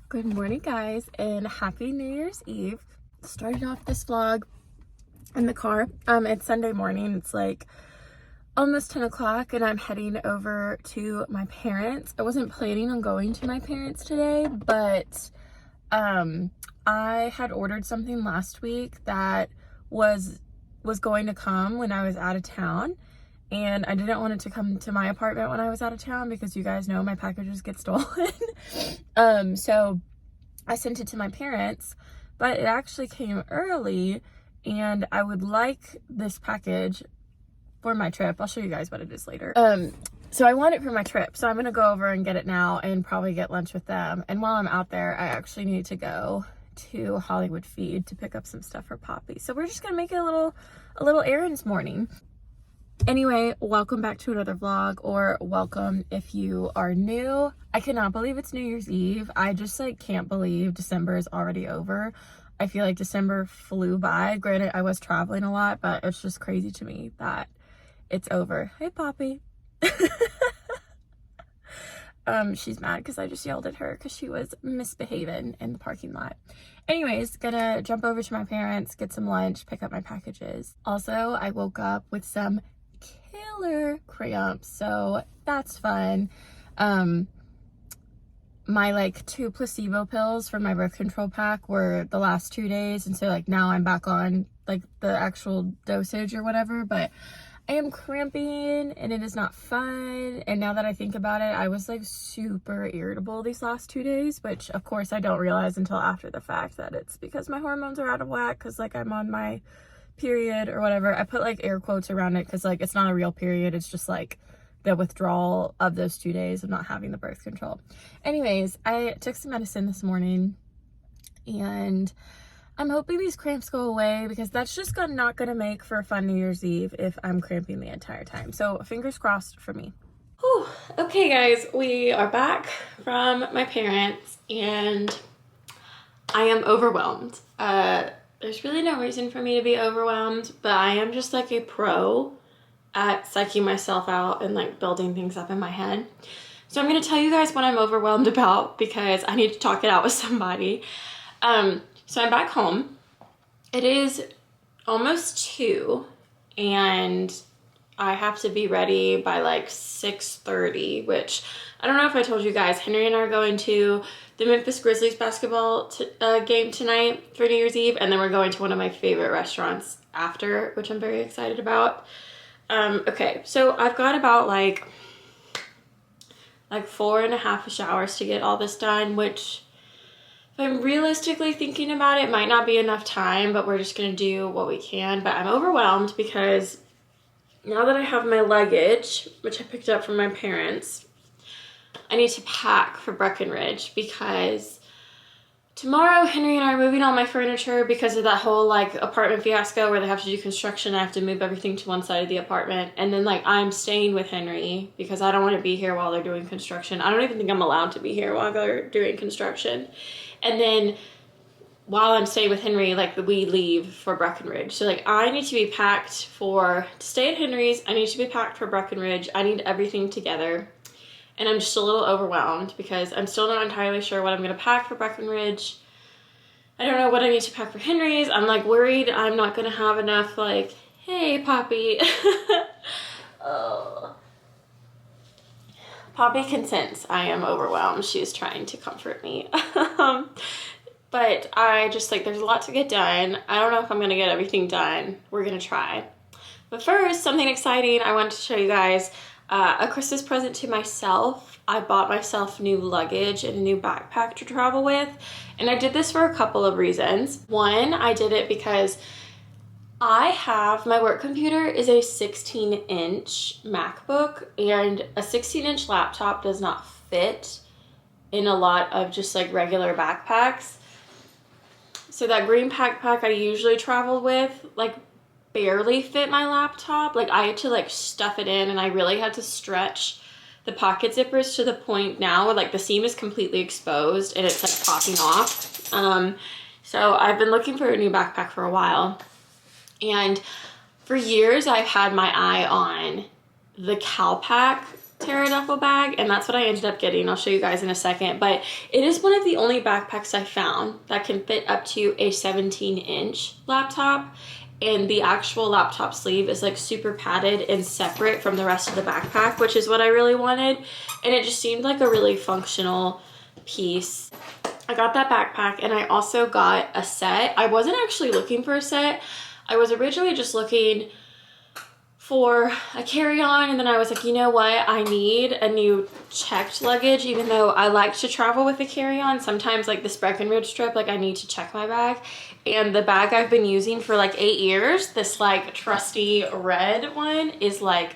Good morning, guys, and happy New Year's Eve. Starting off this vlog in the car. It's Sunday morning. It's like almost 10 o'clock and I'm heading over to my parents. I wasn't planning on going to my parents today, but I had ordered something last week that was going to come when I was out of town, and I didn't want it to come to my apartment when I was out of town because you guys know my packages get stolen. So I sent it to my parents, but it actually came early, and I would like this package for my trip. I'll show you guys what it is later. So I want it for my trip, so I'm gonna go over and get it now and probably get lunch with them. And while I'm out there, I actually need to go to Hollywood Feed to pick up some stuff for Poppy. So we're just gonna make it a little errands morning. Anyway, welcome back to another vlog, or welcome if you are new. I cannot believe it's New Year's Eve. I just can't believe December is already over. I feel like December flew by. Granted, I was traveling a lot, but it's just crazy to me that it's over. Hey, Poppy. She's mad because I just yelled at her because she was misbehaving in the parking lot. Anyways, gonna jump over to my parents, get some lunch, pick up my packages. Also, I woke up with some killer cramps, so that's fun. My 2 placebo pills from my birth control pack were the last 2 days, and so now I'm back on the actual dosage or whatever, but I am cramping and it is not fun. And now that I think about it, I was super irritable these last 2 days, which of course I don't realize until after the fact that it's because my hormones are out of whack because I'm on my period or whatever. I put air quotes around it because it's not a real period. It's just the withdrawal of those 2 days of not having the birth control. Anyways, I took some medicine this morning and I'm hoping these cramps go away because that's just not gonna make for a fun New Year's Eve if I'm cramping the entire time. So fingers crossed for me. Whew. Okay guys, we are back from my parents and I am overwhelmed. There's really no reason for me to be overwhelmed, but I am just a pro at psyching myself out and building things up in my head. So I'm gonna tell you guys what I'm overwhelmed about because I need to talk it out with somebody. So I'm back home. It is almost 2 and I have to be ready by 6:30, which I don't know if I told you guys, Henry and I are going to the Memphis Grizzlies basketball game tonight for New Year's Eve, and then we're going to one of my favorite restaurants after, which I'm very excited about. Okay, so I've got about 4.5 hours to get all this done, which if I'm realistically thinking about it, might not be enough time, but we're just gonna do what we can. But I'm overwhelmed because now that I have my luggage, which I picked up from my parents, I need to pack for Breckenridge because tomorrow Henry and I are moving all my furniture because of that whole apartment fiasco where they have to do construction. I have to move everything to one side of the apartment, and then I'm staying with Henry because I don't want to be here while they're doing construction. I don't even think I'm allowed to be here while they're doing construction. And then while I'm staying with Henry, we leave for Breckenridge. So I need to be packed to stay at Henry's. I need to be packed for Breckenridge. I need everything together. And I'm just a little overwhelmed because I'm still not entirely sure what I'm going to pack for Breckenridge. I don't know what I need to pack for Henry's. I'm worried I'm not going to have enough hey, Poppy. Oh. Poppy can sense I am overwhelmed. She is trying to comfort me. But I just there's a lot to get done. I don't know if I'm going to get everything done. We're going to try. But first, something exciting I wanted to show you guys. A Christmas present to myself. I bought myself new luggage and a new backpack to travel with. And I did this for a couple of reasons. One, I did it because my work computer is a 16-inch MacBook, and a 16-inch laptop does not fit in a lot of just regular backpacks. So that green backpack I usually travel with, barely fit my laptop. I had to stuff it in, and I really had to stretch the pocket zippers to the point now where the seam is completely exposed and it's popping off. So I've been looking for a new backpack for a while, and for years I've had my eye on the CALPAK Terra duffel bag, and that's what I ended up getting. I'll show you guys in a second, but it is one of the only backpacks I found that can fit up to a 17-inch laptop, and the actual laptop sleeve is like super padded and separate from the rest of the backpack, which is what I really wanted, and it just seemed like a really functional piece. I got that backpack, and I also got a set. I wasn't actually looking for a set. I was originally just looking for a carry-on, and then I was like, you know what, I need a new checked luggage. Even though I like to travel with a carry-on, sometimes like this Breckenridge trip, like I need to check my bag. And the bag I've been using for like 8 years, this like trusty red one, is like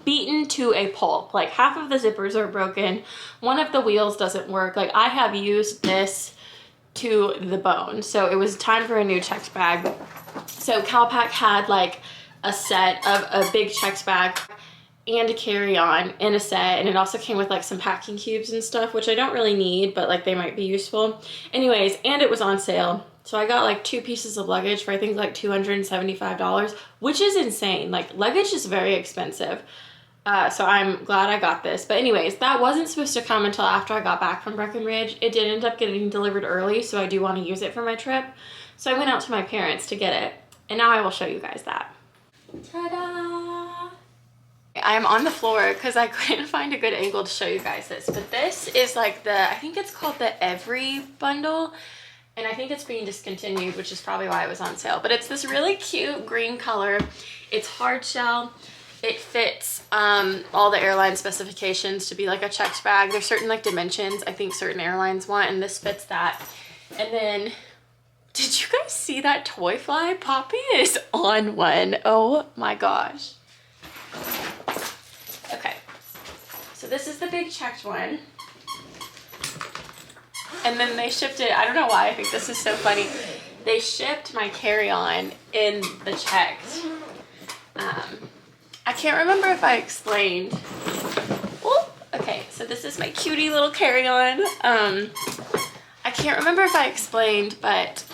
beaten to a pulp. Like half of the zippers are broken, one of the wheels doesn't work. Like I have used this to the bone, so it was time for a new checked bag. So CALPAK had like a set of a big checked bag and a carry-on in a set, and it also came with like some packing cubes and stuff, which I don't really need, but like they might be useful. Anyways, and it was on sale, so I got like 2 pieces of luggage for I think like $275, which is insane. Like luggage is very expensive, so I'm glad I got this. But anyways, that wasn't supposed to come until after I got back from Breckenridge. It did end up getting delivered early, so I do want to use it for my trip. So I went out to my parents to get it, and now I will show you guys that. Ta-da! I'm on the floor because I couldn't find a good angle to show you guys this, but this is like the, I think it's called the Every bundle, and I think it's being discontinued, which is probably why it was on sale. But it's this really cute green color. It's hard shell. It fits all the airline specifications to be like a checked bag. There's certain like dimensions I think certain airlines want, and this fits that. And then, did you guys see that toy fly? Poppy is on one. Oh my gosh. Okay, so this is the big checked one. And then they shipped it, I don't know why I think this is so funny. They shipped my carry-on in the checked. I can't remember if I explained. Oh, okay, so this is my cutie little carry-on. I can't remember if I explained, but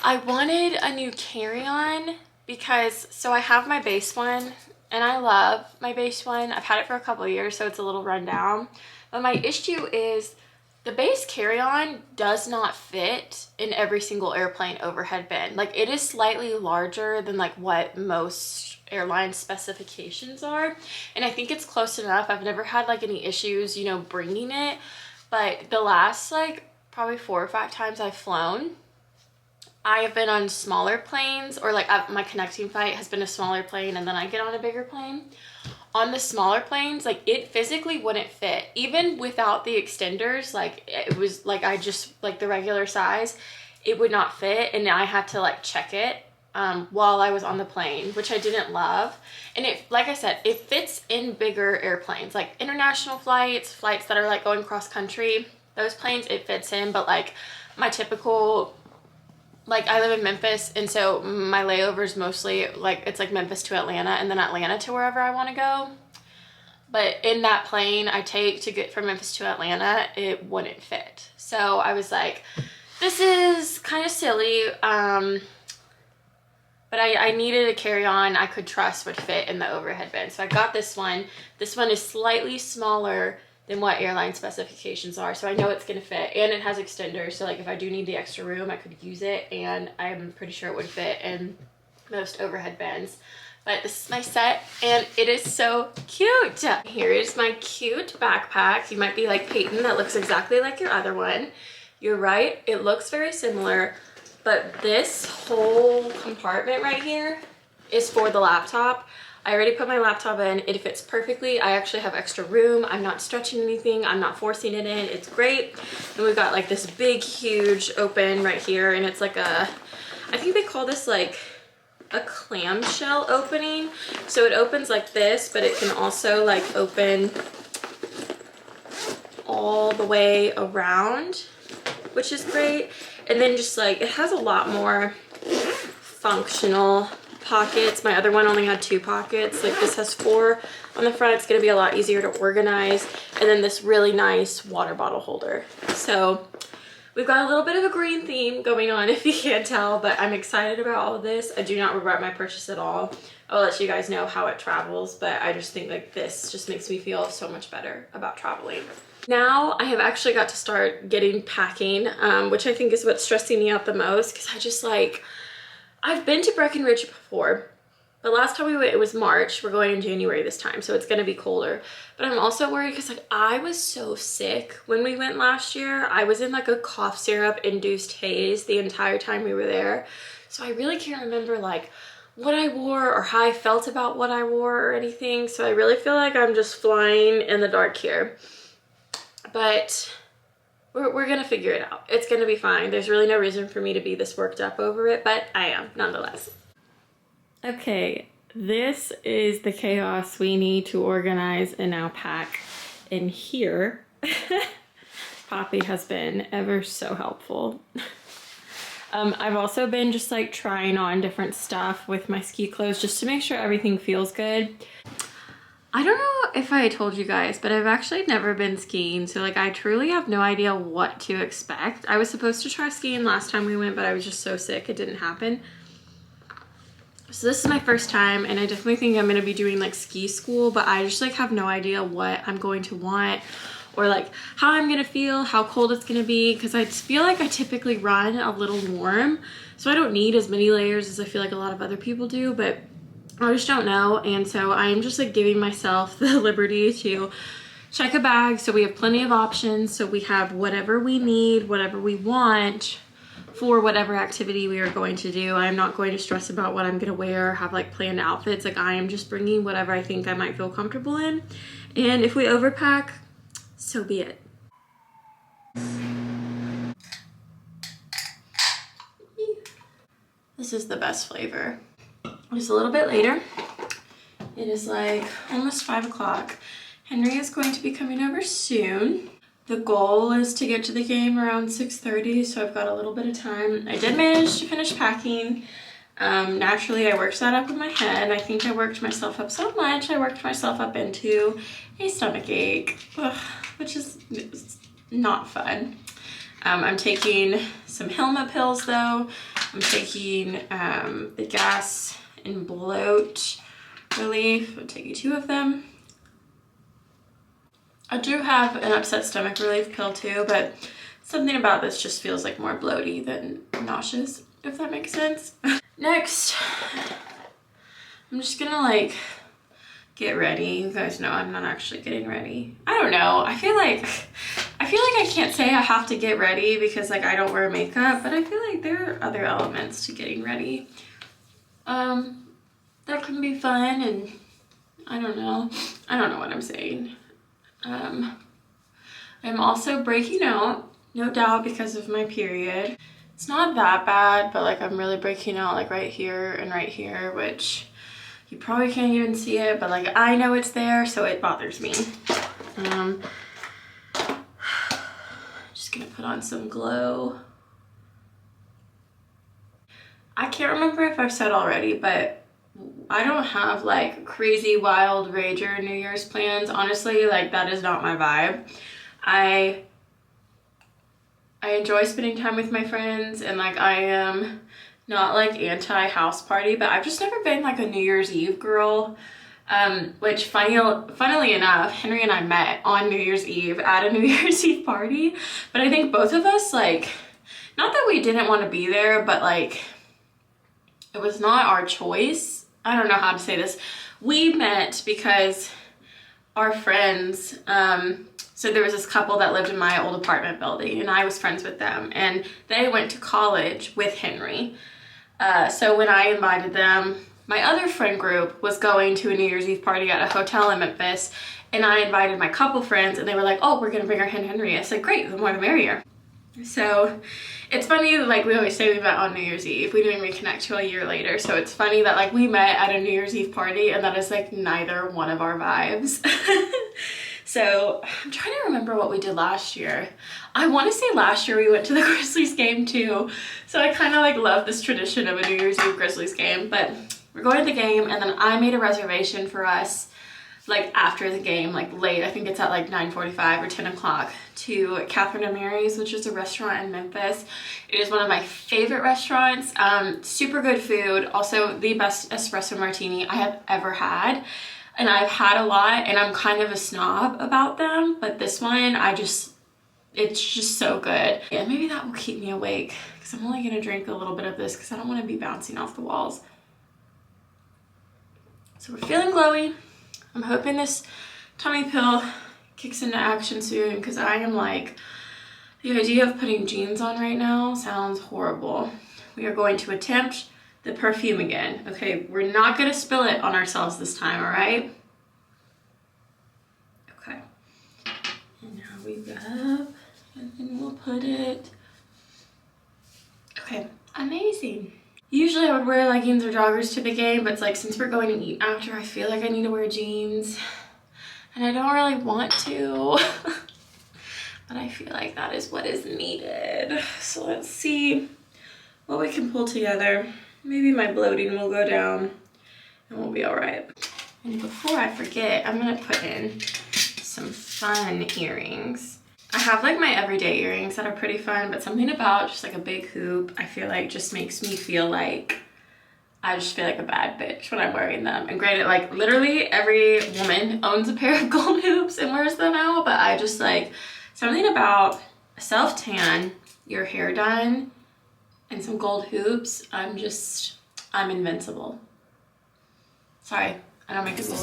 I wanted a new carry-on because, so I have my base one, and I love my base one. I've had it for a couple of years, so it's a little run down. But my issue is the base carry-on does not fit in every single airplane overhead bin. Like it is slightly larger than like what most airline specifications are. And I think it's close enough. I've never had like any issues, you know, bringing it. But the last like probably 4 or 5 times I've flown, I have been on smaller planes, or like my connecting flight has been a smaller plane and then I get on a bigger plane. On the smaller planes, like it physically wouldn't fit. Even without the extenders, like it was like I just, like the regular size, it would not fit. And I had to like check it while I was on the plane, which I didn't love. And it, like I said, it fits in bigger airplanes, like international flights, flights that are like going cross country, those planes it fits in. But like my typical, like I live in Memphis, and so my layovers mostly like it's like Memphis to Atlanta and then Atlanta to wherever I want to go. But in that plane I take to get from Memphis to Atlanta, it wouldn't fit. So I was like, this is kind of silly. But I needed a carry-on I could trust would fit in the overhead bin. So I got this one. This one is slightly smaller than what airline specifications are, so I know it's gonna fit, and it has extenders, so like if I do need the extra room I could use it, and I'm pretty sure it would fit in most overhead bins. But this is my set, and it is so cute. Here is my cute backpack. You might be like, Payton, that looks exactly like your other one. You're right, it looks very similar, but this whole compartment right here is for the laptop. I already put my laptop in. It fits perfectly. I actually have extra room. I'm not stretching anything. I'm not forcing it in. It's great. And we've got like this big, huge open right here. And it's like a, I think they call this like a clamshell opening. So it opens like this, but it can also like open all the way around, which is great. And then just like, it has a lot more functional pockets. My other one only had 2 pockets. Like this has 4 on the front. It's going to be a lot easier to organize. And then this really nice water bottle holder. So we've got a little bit of a green theme going on, if you can't tell, but I'm excited about all of this. I do not regret my purchase at all. I'll let you guys know how it travels, but I just think like this just makes me feel so much better about traveling. Now I have actually got to start getting packing, which I think is what's stressing me out the most, because I just like, I've been to Breckenridge before. The last time we went, it was March. We're going in January this time, so it's gonna be colder. But I'm also worried because like I was so sick when we went last year. I was in like a cough syrup induced haze the entire time we were there. So I really can't remember like what I wore or how I felt about what I wore or anything. So I really feel like I'm just flying in the dark here. But we're gonna figure it out. It's gonna be fine. There's really no reason for me to be this worked up over it, but I am nonetheless. Okay, this is the chaos we need to organize and now pack. And here, Poppy has been ever so helpful. I've also been just like trying on different stuff with my ski clothes just to make sure everything feels good. I don't know if I told you guys, but I've actually never been skiing, so like I truly have no idea what to expect. I was supposed to try skiing last time we went, but I was just so sick it didn't happen. So this is my first time, and I definitely think I'm gonna be doing like ski school, but I just like have no idea what I'm going to want or like how I'm gonna feel, how cold it's gonna be, because I feel like I typically run a little warm, so I don't need as many layers as I feel like a lot of other people do, but I just don't know. And so I'm just like giving myself the liberty to check a bag so we have plenty of options, so we have whatever we need, whatever we want for whatever activity we are going to do. I'm not going to stress about what I'm gonna wear or have like planned outfits. Like I am just bringing whatever I think I might feel comfortable in. And if we overpack, so be it. This is the best flavor. Just a little bit later. It is like almost 5 o'clock. Henry is going to be coming over soon. The goal is to get to the game around 6:30, so I've got a little bit of time. I did manage to finish packing. Naturally, I worked that up in my head. I think I worked myself up so much. I worked myself up into a stomach ache, which is not fun. I'm taking some Hilma pills though. I'm taking the gas and bloat relief. I'm taking 2 of them. I do have an upset stomach relief pill too, but something about this just feels like more bloaty than nauseous, if that makes sense. Next, I'm just gonna like get ready. You guys know I'm not actually getting ready. I don't know. I feel like I can't say I have to get ready because like I don't wear makeup, but I feel like there are other elements to getting ready that can be fun, and I don't know what I'm saying. I'm also breaking out, no doubt, because of my period. It's not that bad, but like I'm really breaking out like right here and right here, which you probably can't even see it, but like I know it's there, so it bothers me. Just gonna put on some glow. I can't remember if I've said already, but I don't have like crazy wild rager New Year's plans. Honestly, like that is not my vibe. I enjoy spending time with my friends, and like I am not like anti house party, but I've just never been like a New Year's Eve girl. Which funnily enough, Henry and I met on New Year's Eve at a New Year's Eve party, but I think both of us like, not that we didn't want to be there, but like it was not our choice. I don't know how to say this. We met because our friends, so there was this couple that lived in my old apartment building, and I was friends with them, and they went to college with Henry. So when I invited them, my other friend group was going to a New Year's Eve party at a hotel in Memphis, and I invited my couple friends, and they were like, oh, we're gonna bring our friend Henry. I said, great, the more the merrier. So it's funny, like we always say we met on New Year's Eve. We didn't reconnect till a year later, so it's funny that like we met at a New Year's Eve party, and that is like neither one of our vibes. So I'm trying to remember what we did last year. I want to say last year we went to the Grizzlies game too, so I kind of like love this tradition of a New Year's Eve Grizzlies game. But we're going to the game, and then I made a reservation for us like after the game, like late, I think it's at like 9:45 or 10 o'clock, to Catherine and Mary's, which is a restaurant in Memphis. It is one of my favorite restaurants. Super good food. Also the best espresso martini I have ever had. And I've had a lot and I'm kind of a snob about them, but this one, it's just so good. And maybe that will keep me awake because I'm only gonna drink a little bit of this because I don't want to be bouncing off the walls. So we're feeling glowy. I'm hoping this tummy pill kicks into action soon because I am like, the idea of putting jeans on right now sounds horrible. We are going to attempt the perfume again. Okay, we're not gonna spill it on ourselves this time, all right? Okay. And now we rub, and then we'll put it. Okay, amazing. Usually I would wear leggings or joggers to the game, but it's like since we're going to eat after, I feel like I need to wear jeans. And I don't really want to, but I feel like that is what is needed. So let's see what we can pull together. Maybe my bloating will go down and we'll be all right. And before I forget, I'm gonna put in some fun earrings. I have like my everyday earrings that are pretty fun, but something about just like a big hoop, I feel like just makes me feel like, I just feel like a bad bitch when I'm wearing them. And granted, like literally every woman owns a pair of gold hoops and wears them out, but I just like, something about a self-tan, your hair done, and some gold hoops, I'm invincible. Sorry, I don't make it cool.